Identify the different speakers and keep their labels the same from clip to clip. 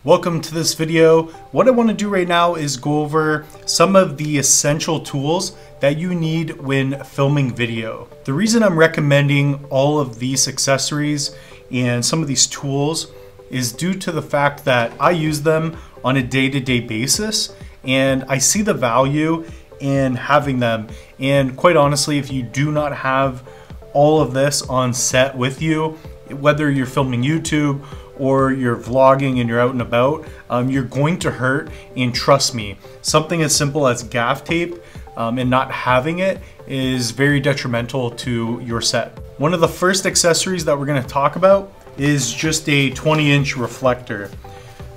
Speaker 1: Welcome to this video. What I want to do right now is go over some of the essential tools that you need when filming video. The reason I'm recommending all of these accessories and some of these tools is due to the fact that I use them on a day-to-day basis and I see the value in having them. And quite honestly, if you do not have all of this on set with you, whether you're filming YouTube or you're vlogging and you're out and about, you're going to hurt. And trust me, something as simple as gaff tape and not having it is very detrimental to your set. One of the first accessories that we're going to talk about is just a 20-inch reflector.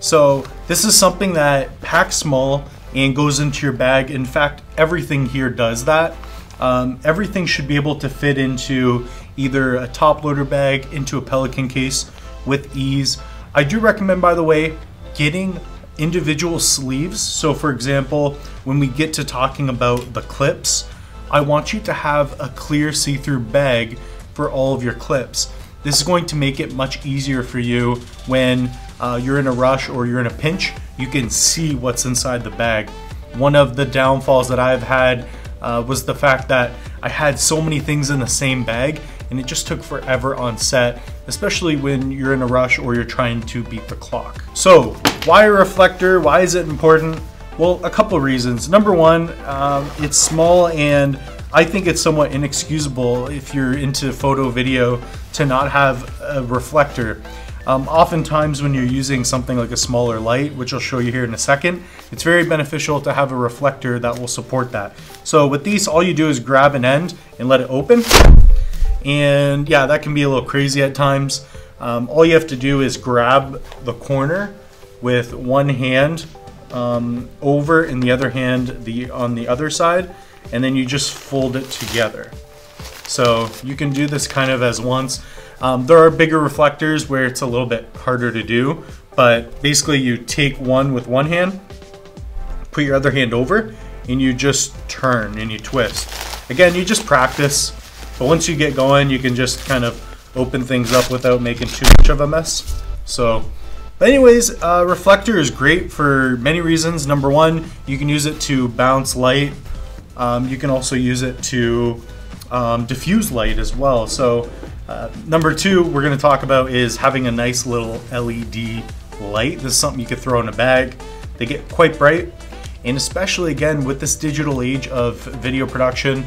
Speaker 1: So this is something that packs small and goes into your bag. In fact, everything here does that. Everything should be able to fit into either a top loader bag, into a Pelican case with ease. I do recommend, by the way, getting individual sleeves. So for example, when we get to talking about the clips, I want you to have a clear see-through bag for all of your clips. This is going to make it much easier for you when you're in a rush or you're in a pinch. You can see what's inside the bag. One of the downfalls that I've had was the fact that I had so many things in the same bag and it just took forever on set, especially when you're in a rush or you're trying to beat the clock. So why a reflector? Why is it important? Well, a couple of reasons. Number one, it's small and I think it's somewhat inexcusable if you're into photo video to not have a reflector. Oftentimes when you're using something like a smaller light, which I'll show you here in a second, it's very beneficial to have a reflector that will support that. So with these, all you do is grab an end and let it open. And yeah, that can be a little crazy at times. All you have to do is grab the corner with one hand over and the other hand on the other side, and then you just fold it together. So you can do this kind of as once. There are bigger reflectors where it's a little bit harder to do, but basically you take one with one hand, put your other hand over, and you just turn and you twist. Again, you just practice, but once you get going, you can just kind of open things up without making too much of a mess. So, but anyways, reflector is great for many reasons. Number one, you can use it to bounce light. You can also use it to diffuse light as well. So number two we're going to talk about is having a nice little LED light. This is something you could throw in a bag. They get quite bright, and especially again with this digital age of video production,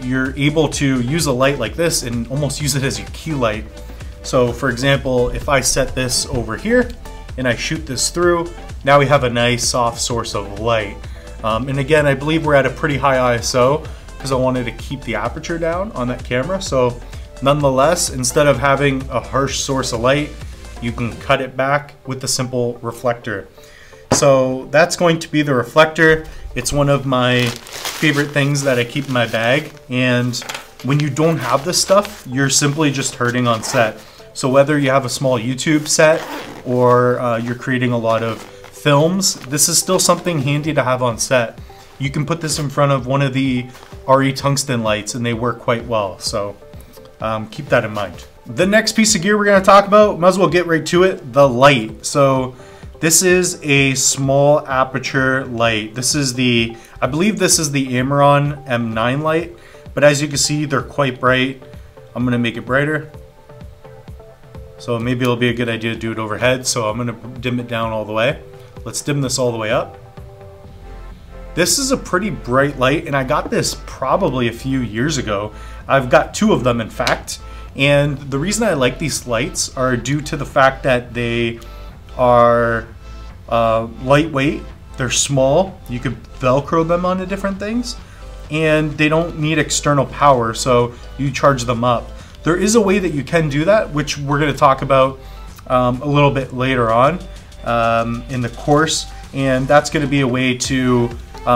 Speaker 1: you're able to use a light like this and almost use it as your key light. So for example, if I set this over here and I shoot this through, now we have a nice soft source of light. And again, I believe we're at a pretty high ISO because I wanted to keep the aperture down on that camera. So nonetheless, instead of having a harsh source of light, you can cut it back with the simple reflector. So that's going to be the reflector. It's one of my favorite things that I keep in my bag. And when you don't have this stuff, you're simply just hurting on set. So whether you have a small YouTube set or you're creating a lot of films, this is still something handy to have on set. You can put this in front of one of the RE tungsten lights and they work quite well. So keep that in mind. The next piece of gear we're going to talk about, might as well get right to it, the light. So this is a small aperture light. This is I believe this is the Amaron M9 light, but as you can see, they're quite bright. I'm going to make it brighter. So maybe it'll be a good idea to do it overhead. So I'm going to dim it down all the way. Let's dim this all the way up. This is a pretty bright light, and I got this probably a few years ago. I've got two of them, in fact. And the reason I like these lights are due to the fact that they are lightweight, they're small, you could Velcro them onto different things, and they don't need external power, so you charge them up. There is a way that you can do that, which we're going to talk about a little bit later on in the course, and that's going to be a way to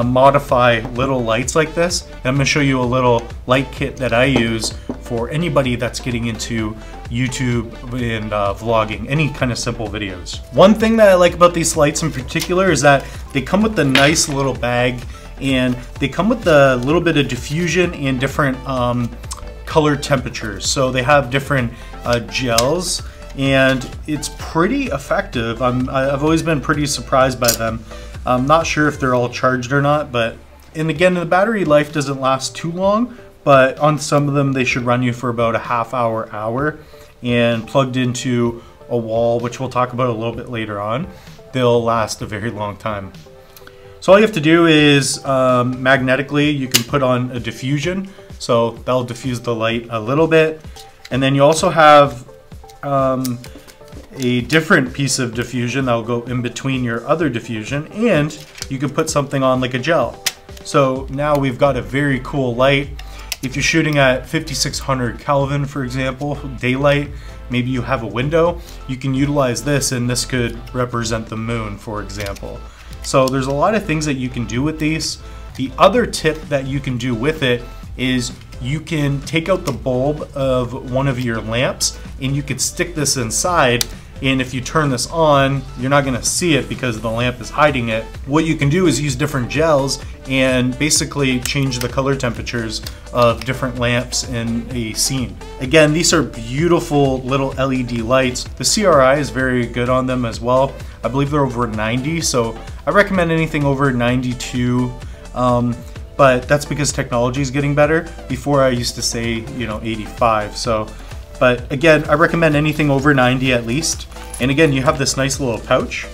Speaker 1: modify little lights like this. And I'm going to show you a little light kit that I use for anybody that's getting into YouTube and vlogging, any kind of simple videos. One thing that I like about these lights in particular is that they come with a nice little bag, and they come with a little bit of diffusion and different color temperatures. So they have different gels and it's pretty effective. I've always been pretty surprised by them. I'm not sure if they're all charged or not, but, and again, the battery life doesn't last too long, but on some of them they should run you for about a half hour, and plugged into a wall, which we'll talk about a little bit later on, they'll last a very long time. So all you have to do is magnetically, you can put on a diffusion, so that'll diffuse the light a little bit, and then you also have a different piece of diffusion that'll go in between your other diffusion, and you can put something on like a gel. So now we've got a very cool light. If you're shooting at 5600 Kelvin, for example, daylight, maybe you have a window, you can utilize this, and this could represent the moon, for example. So there's a lot of things that you can do with these. The other tip that you can do with it is you can take out the bulb of one of your lamps and you could stick this inside, and if you turn this on, you're not gonna see it because the lamp is hiding it. What you can do is use different gels and basically change the color temperatures of different lamps in a scene. Again, these are beautiful little LED lights. The CRI is very good on them as well. I believe they're over 90, so I recommend anything over 92. But that's because technology is getting better. Before I used to say, you know, 85. So, but again, I recommend anything over 90 at least. And again, you have this nice little pouch,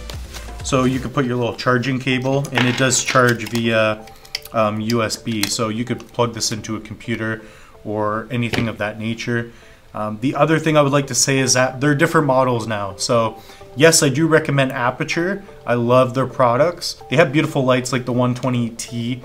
Speaker 1: so you could put your little charging cable, and it does charge via USB. So you could plug this into a computer or anything of that nature. The other thing I would like to say is that there are different models now. So yes, I do recommend Aputure. I love their products. They have beautiful lights like the 120T.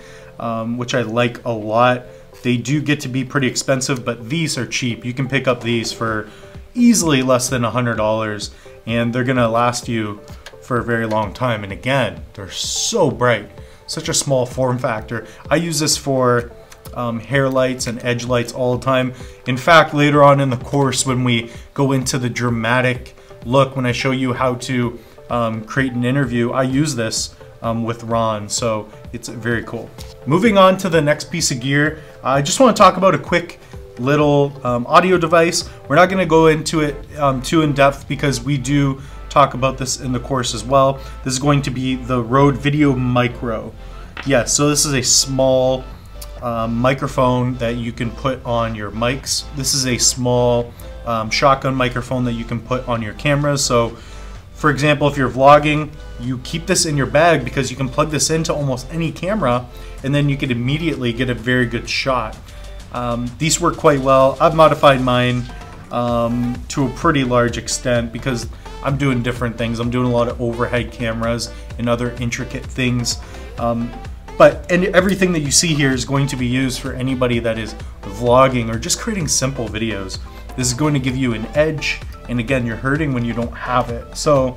Speaker 1: Which I like a lot. They do get to be pretty expensive, but these are cheap. You can pick up these for easily less than $100, and they're gonna last you for a very long time. And again, they're so bright, such a small form factor. I use this for hair lights and edge lights all the time. In fact, later on in the course, when we go into the dramatic look, when I show you how to create an interview, I use this with Ron, so it's very cool. Moving on to the next piece of gear, I just want to talk about a quick little audio device. We're not going to go into it too in depth because we do talk about this in the course as well. This is going to be the Rode Video Micro. Yes, so this is a small microphone that you can put on your mics. This is a small shotgun microphone that you can put on your cameras. So for example, if you're vlogging, you keep this in your bag because you can plug this into almost any camera, and then you could immediately get a very good shot. These work quite well. I've modified mine to a pretty large extent because I'm doing different things. I'm doing a lot of overhead cameras and other intricate things. But everything that you see here is going to be used for anybody that is vlogging or just creating simple videos. This is going to give you an edge, and again, you're hurting when you don't have it. So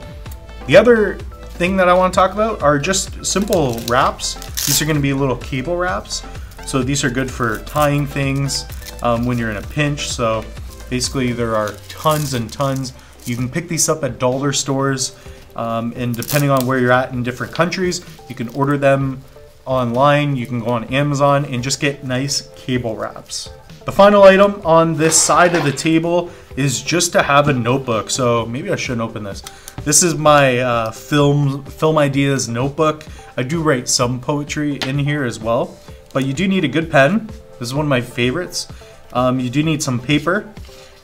Speaker 1: the other thing that I want to talk about are just simple wraps. These are going to be little cable wraps. So these are good for tying things when you're in a pinch. So basically there are tons and tons. You can pick these up at dollar stores, and depending on where you're at in different countries, you can order them online. You can go on Amazon and just get nice cable wraps. The final item on this side of the table is just to have a notebook. So maybe I shouldn't open this. This is my film ideas notebook. I do write some poetry in here as well, but you do need a good pen. This is one of my favorites. You do need some paper,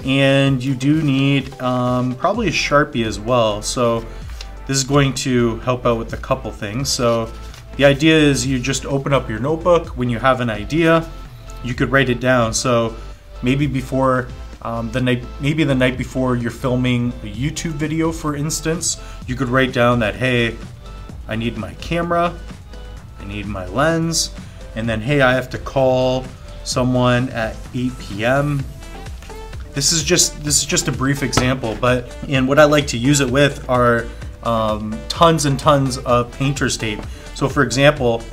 Speaker 1: and you do need probably a Sharpie as well. So this is going to help out with a couple things. So the idea is you just open up your notebook when you have an idea. You could write it down. So maybe before the night before you're filming a YouTube video, for instance, you could write down that, hey, I need my camera, I need my lens, and then, hey, I have to call someone at 8 p.m. This is just a brief example, and what I like to use it with are tons and tons of painter's tape. So for example,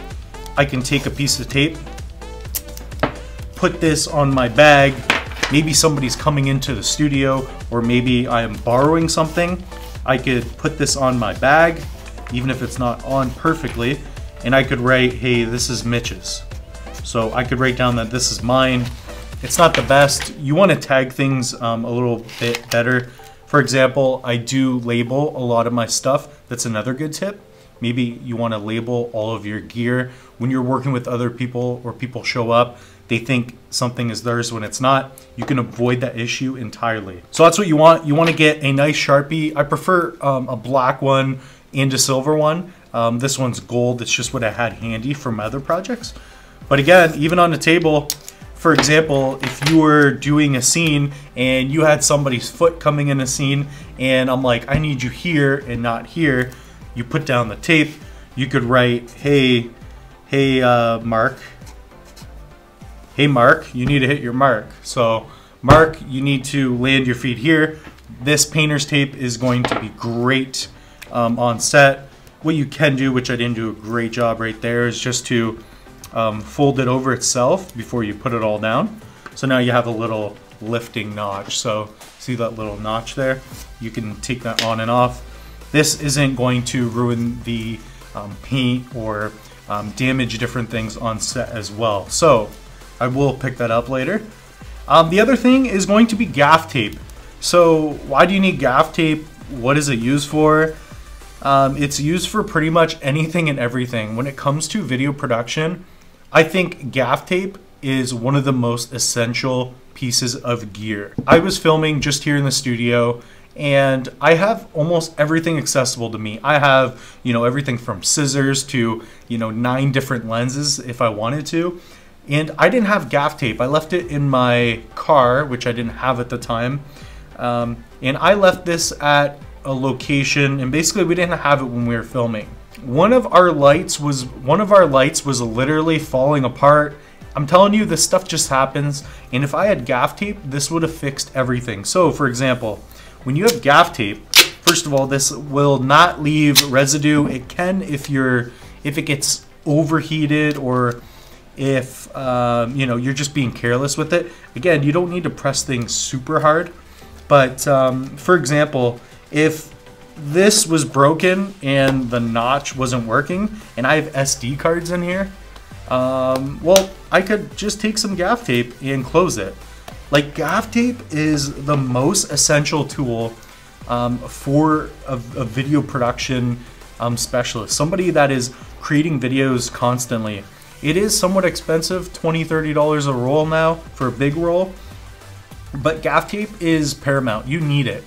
Speaker 1: I can take a piece of tape, put this on my bag. Maybe somebody's coming into the studio, or maybe I am borrowing something. I could put this on my bag, even if it's not on perfectly, and I could write, hey, this is Mitch's. So I could write down that this is mine. It's not the best. You want to tag things a little bit better, For example, I do label a lot of my stuff. That's another good tip. Maybe you want to label all of your gear. When you're working with other people or people show up, they think something is theirs when it's not. You can avoid that issue entirely. So that's what you want. You want to get a nice Sharpie. I prefer a black one and a silver one. This one's gold. It's just what I had handy for my other projects. But again, even on the table, for example, if you were doing a scene and you had somebody's foot coming in a scene and I'm like, I need you here and not here, you put down the tape. You could write, hey Mark, you need to hit your mark. So Mark, you need to land your feet here. This painter's tape is going to be great on set. What you can do, which I didn't do a great job right there, is just to fold it over itself before you put it all down. So now you have a little lifting notch. So see that little notch there? You can take that on and off. This isn't going to ruin the paint or damage different things on set as well. So I will pick that up later. The other thing is going to be gaff tape. So why do you need gaff tape? What is it used for? It's used for pretty much anything and everything. When it comes to video production, I think gaff tape is one of the most essential pieces of gear. I was filming just here in the studio and I have almost everything accessible to me. I have, everything from scissors to, 9 different lenses if I wanted to. And I didn't have gaff tape. I left it in my car, which I didn't have at the time. And I left this at a location, and basically we didn't have it when we were filming. One of our lights was literally falling apart. I'm telling you, this stuff just happens. And if I had gaff tape, this would have fixed everything. So for example, when you have gaff tape, first of all, this will not leave residue. It can if it gets overheated or if you're just being careless with it. Again, you don't need to press things super hard. But for example, if this was broken and the notch wasn't working and I have SD cards in here, well, I could just take some gaff tape and close it. Like, gaff tape is the most essential tool for a video production specialist, somebody that is creating videos constantly. It is somewhat expensive, $20, $30 a roll now for a big roll, but gaff tape is paramount. You need it.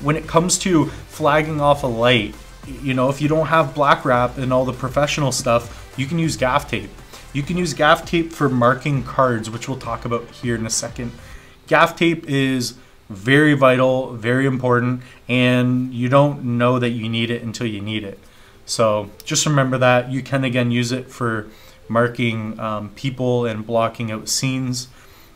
Speaker 1: When it comes to flagging off a light, if you don't have black wrap and all the professional stuff, you can use gaff tape. You can use gaff tape for marking cards, which we'll talk about here in a second. Gaff tape is very vital, very important, and you don't know that you need it until you need it. So just remember that. You can again use it for marking people and blocking out scenes.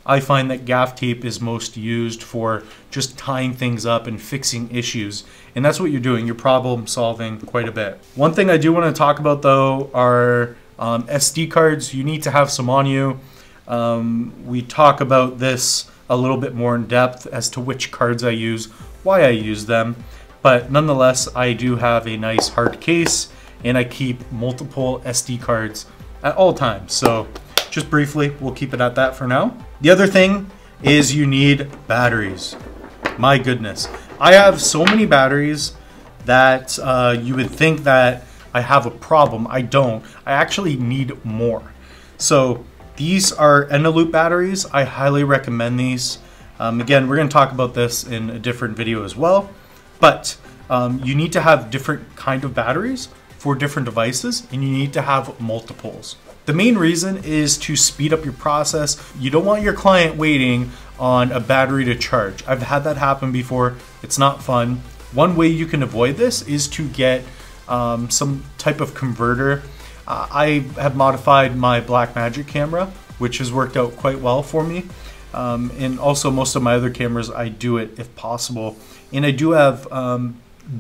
Speaker 1: I find that gaff tape is most used for just tying things up and fixing issues. And that's what you're doing. You're problem solving quite a bit. One thing I do want to talk about though are SD cards. You need to have some on you. We talk about this a little bit more in depth as to which cards I use, why I use them. But nonetheless, I do have a nice hard case and I keep multiple SD cards at all times. So just briefly, we'll keep it at that for now. The other thing is you need batteries. My goodness. I have so many batteries that you would think that I have a problem. I don't. I actually need more. So these are end-of-loop batteries. I highly recommend these. Again, we're going to talk about this in a different video as well. But you need to have different kind of batteries for different devices, and you need to have multiples. The main reason is to speed up your process. You don't want your client waiting on a battery to charge. I've had that happen before. It's not fun. One way you can avoid this is to get some type of converter. I have modified my Blackmagic camera, which has worked out quite well for me. And also most of my other cameras, I do it if possible. And I do have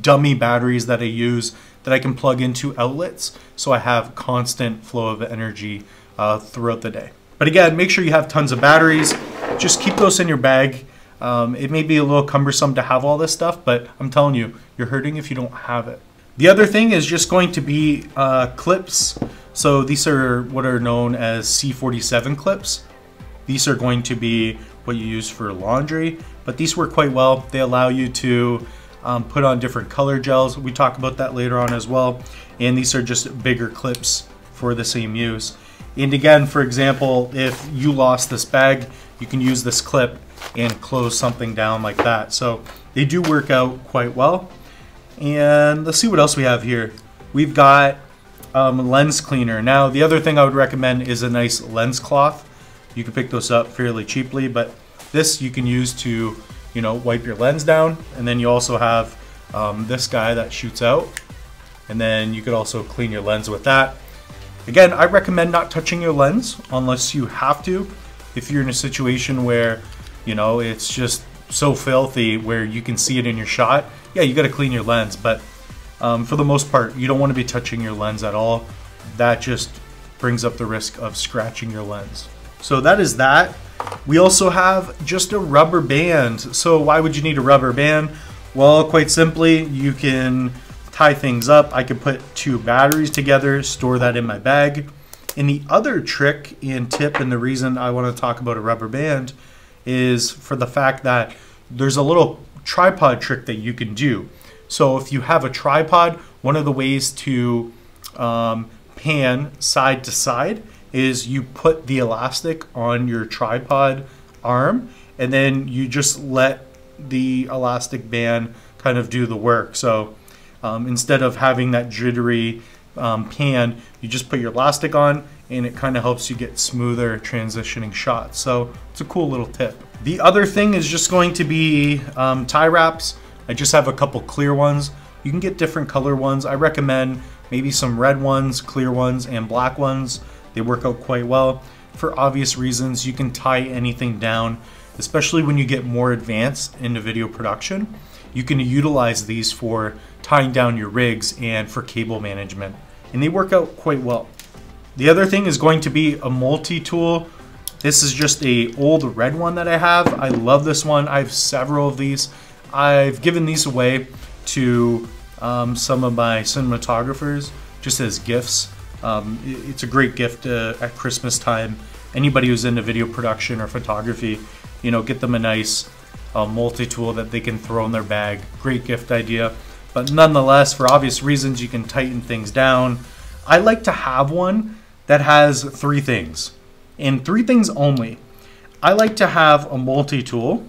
Speaker 1: dummy batteries that I use that I can plug into outlets, so I have constant flow of energy throughout the day. But again, make sure you have tons of batteries. Just keep those in your bag. It may be a little cumbersome to have all this stuff, but I'm telling you, you're hurting if you don't have it. The other thing is just going to be clips. So these are what are known as C47 clips. These are going to be what you use for laundry, but these work quite well. They allow you to put on different color gels. We talk about that later on as well. And these are just bigger clips for the same use. And again, for example, if you lost this bag, you can use this clip and close something down like that. So they do work out quite well. And let's see what else we have here. We've got lens cleaner. Now, the other thing I would recommend is a nice lens cloth. You can pick those up fairly cheaply, but this you can use to, you know, wipe your lens down. And then you also have this guy that shoots out. And then you could also clean your lens with that. Again, I recommend not touching your lens unless you have to. If you're in a situation where, you know, it's just so filthy where you can see it in your shot, yeah, you gotta clean your lens. But for the most part, you don't wanna be touching your lens at all. That just brings up the risk of scratching your lens. So that is that. We also have just a rubber band. So why would you need a rubber band? Well, quite simply, you can tie things up. I could put 2 batteries together, store that in my bag. And the other trick and tip, and the reason I want to talk about a rubber band, is for the fact that there's a little tripod trick that you can do. So if you have a tripod, one of the ways to pan side to side is you put the elastic on your tripod arm, and then you just let the elastic band kind of do the work. So instead of having that jittery pan, you just put your elastic on, and it kind of helps you get smoother transitioning shots. So it's a cool little tip. The other thing is just going to be tie wraps. I just have a couple clear ones. You can get different color ones. I recommend maybe some red ones, clear ones, and black ones. They work out quite well. For obvious reasons, you can tie anything down, especially when you get more advanced into video production. You can utilize these for tying down your rigs and for cable management, and they work out quite well. The other thing is going to be a multi-tool. This is just a old red one that I have. I love this one. I have several of these. I've given these away to some of my cinematographers just as gifts. It's a great gift at Christmas time. Anybody who's into video production or photography, you know, get them a nice multi-tool that they can throw in their bag. Great gift idea. But nonetheless, for obvious reasons, you can tighten things down. I like to have one that has 3 things, and 3 things only. I like to have a multi-tool.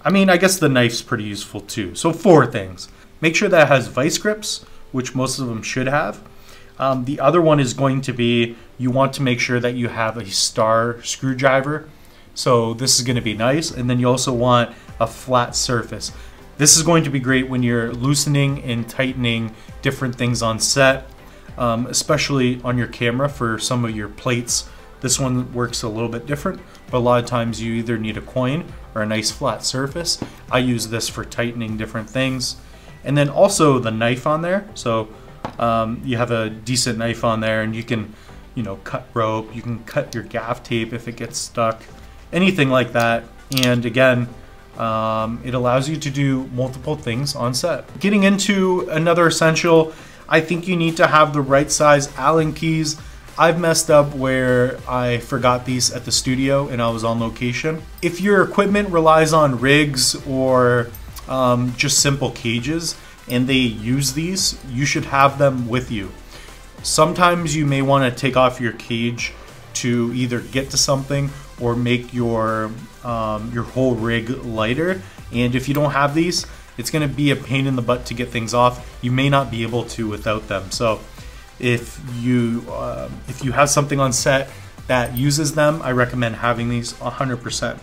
Speaker 1: I mean, I guess the knife's pretty useful too. So 4 things. Make sure that it has vice grips, which most of them should have. The other one is going to be, you want to make sure that you have a star screwdriver. So this is going to be nice. And then you also want a flat surface. This is going to be great when you're loosening and tightening different things on set, especially on your camera for some of your plates. This one works a little bit different, but a lot of times you either need a coin or a nice flat surface. I use this for tightening different things. And then also the knife on there. So you have a decent knife on there, and you can, you know, cut rope, you can cut your gaff tape if it gets stuck, anything like that. And again, it allows you to do multiple things on set. Getting into another essential, I think you need to have the right size Allen keys. I've messed up where I forgot these at the studio and I was on location. If your equipment relies on rigs or just simple cages and they use these, you should have them with you. Sometimes you may want to take off your cage to either get to something or make your whole rig lighter. And if you don't have these, it's going to be a pain in the butt to get things off. You may not be able to without them. So if you have something on set that uses them, I recommend having these 100%.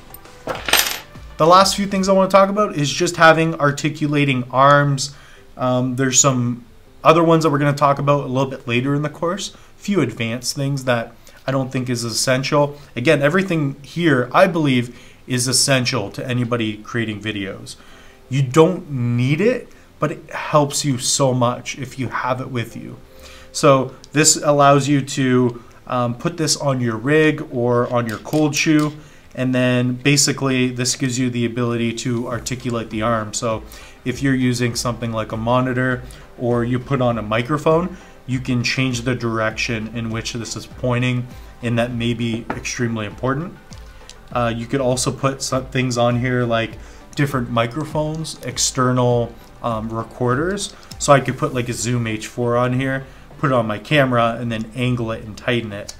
Speaker 1: The last few things I want to talk about is just having articulating arms. There's some other ones that we're going to talk about a little bit later in the course. A few advanced things that I don't think is essential. Again, everything here, I believe, is essential to anybody creating videos. You don't need it, but it helps you so much if you have it with you. So this allows you to put this on your rig or on your cold shoe, and then basically this gives you the ability to articulate the arm. So if you're using something like a monitor or you put on a microphone, you can change the direction in which this is pointing, and that may be extremely important. You could also put some things on here like different microphones, external recorders. So I could put like a Zoom H4 on here, put it on my camera, and then angle it and tighten it.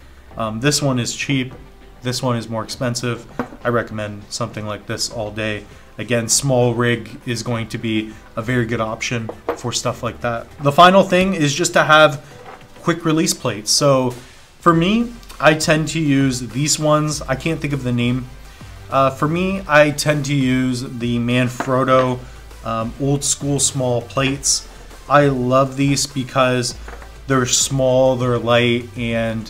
Speaker 1: This one is cheap. This one is more expensive. I recommend something like this all day. Again, small rig is going to be a very good option for stuff like that. The final thing is just to have quick release plates. So for me, I tend to use these ones. I can't think of the name. For me, I tend to use the Manfrotto old school small plates. I love these because they're small, they're light, and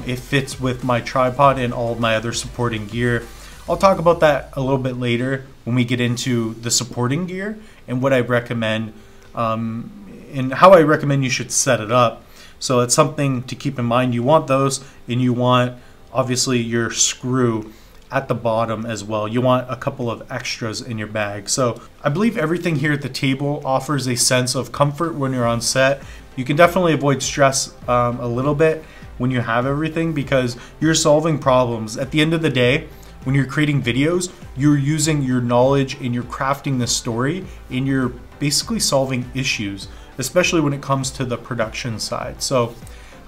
Speaker 1: it fits with my tripod and all of my other supporting gear. I'll talk about that a little bit later when we get into the supporting gear and what I recommend and how I recommend you should set it up. So it's something to keep in mind. You want those, and you want obviously your screw at the bottom as well. You want a couple of extras in your bag. So I believe everything here at the table offers a sense of comfort when you're on set. You can definitely avoid stress a little bit when you have everything, because you're solving problems. At the end of the day, when you're creating videos, you're using your knowledge and you're crafting the story, and you're basically solving issues, especially when it comes to the production side. So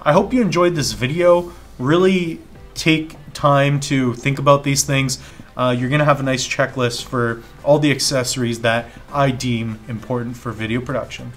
Speaker 1: I hope you enjoyed this video. Really take time to think about these things. You're gonna have a nice checklist for all the accessories that I deem important for video production.